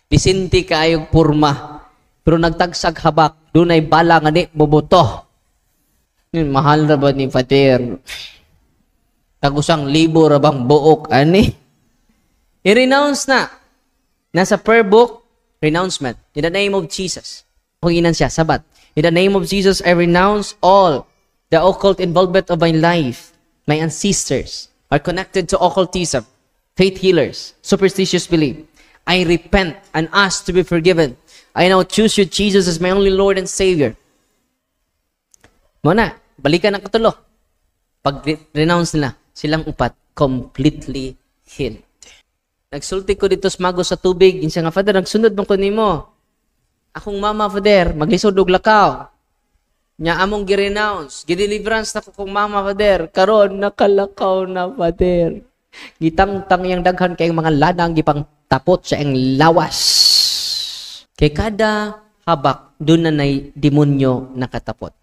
Bisinti kaayong purma. Pero nagtagsag habak, doon ay bala nga ni bubuto. Mahal na ba ni Father? Tagusang libo rabang buok, ani? I-renounce na. Nasa prayer book, renouncement. In the name of Jesus. Kung inan siya, sabat. In the name of Jesus, I renounce all the occult involvement of my life. My ancestors are connected to occultism, faith healers, superstitious belief. I repent and ask to be forgiven. I now choose you, Jesus, as my only Lord and Savior. Muna, balikan ang katulo. Pag-renounce nila, silang upat, completely healed. Nagsulti ko dito smago sa tubig. Insa nga, Father, nagsunod mo ko nimo. Akong mama, Father, maglisod og lakaw. Nya among gi-renounce, gi-deliverance na ko kong mama, Father. Karon nakalakaw na, Father. Gitang-tang yang daghan kayong mga ladang gipang tapot sa iyang lawas. Kay kada habak, doon na nay demonyo nakatapot.